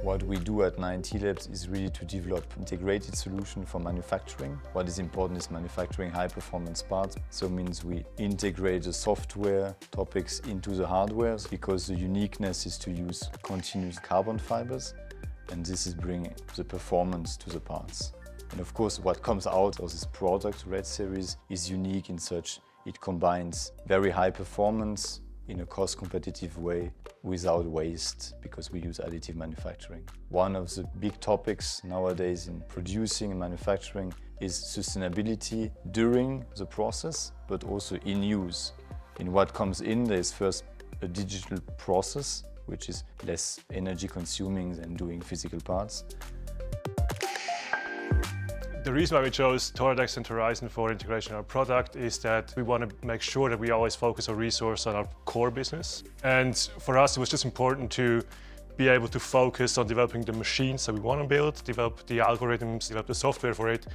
What we do at i.MX Labs is really to develop integrated solution for manufacturing. What is important is manufacturing high-performance parts. So it means we integrate the software topics into the hardware because the uniqueness is to use continuous carbon fibers, and this is bringing the performance to the parts. And of course, what comes out of this product, Red Series, is unique in such it combines very high performance in a cost-competitive way without waste, because we use additive manufacturing. One of the big topics nowadays in producing and manufacturing is sustainability during the process, but also in use. In what comes in, there's first a digital process, which is less energy consuming than doing physical parts. The reason why we chose Toradex and Torizon for integration in our product is that we want to make sure that we always focus our resource on our core business. And for us, it was just important to be able to focus on developing the machines that we want to build, develop the algorithms, develop the software for it,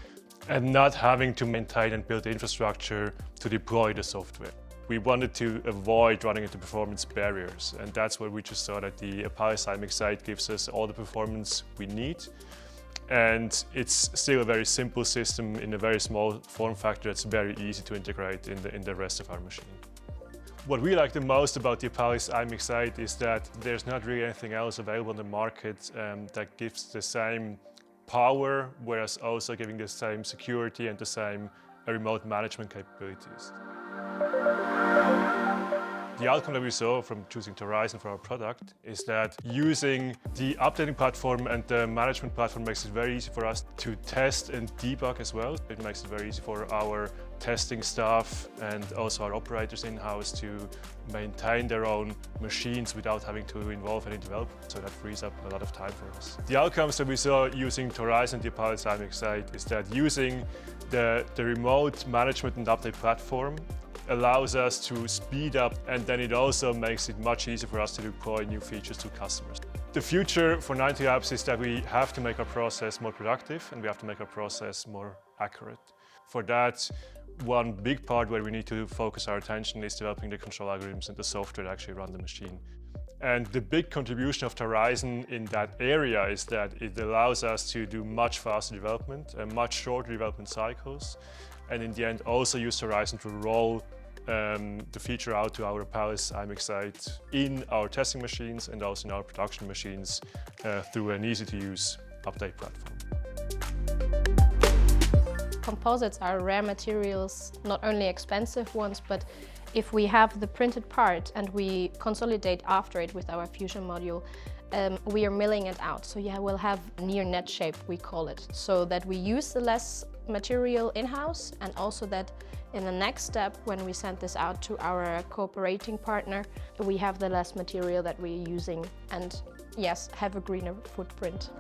and not having to maintain and build the infrastructure to deploy the software. We wanted to avoid running into performance barriers, and that's where we just saw that the Apalis i.MX site gives us all the performance we need. And it's still a very simple system in a very small form factor that's very easy to integrate in the rest of our machine. What we like the most about the Apalis i.MX site is that there's not really anything else available on the market that gives the same power, whereas also giving the same security and the same remote management capabilities. The outcome that we saw from choosing Torizon for our product is that using the updating platform and the management platform makes it very easy for us to test and debug as well. It makes it very easy for our testing staff and also our operators in-house to maintain their own machines without having to involve any development, so that frees up a lot of time for us. The outcomes that we saw using Torizon, the Apalis i.MX site, is that using the remote management and update platform allows us to speed up, and then it also makes it much easier for us to deploy new features to customers. The future for i.MX Labs is that we have to make our process more productive and we have to make our process more accurate. For that, one big part where we need to focus our attention is developing the control algorithms and the software that actually run the machine. And the big contribution of Torizon in that area is that it allows us to do much faster development and much shorter development cycles, and in the end also use Torizon to roll the feature out to our Apalis i.MX site in our testing machines and also in our production machines through an easy-to-use update platform. Composites are rare materials, not only expensive ones, but if we have the printed part and we consolidate after it with our fusion module, we are milling it out. So yeah, we'll have near net shape, we call it, so that we use the less material in-house, and also that in the next step, when we send this out to our cooperating partner, we have the less material that we're using and yes, have a greener footprint.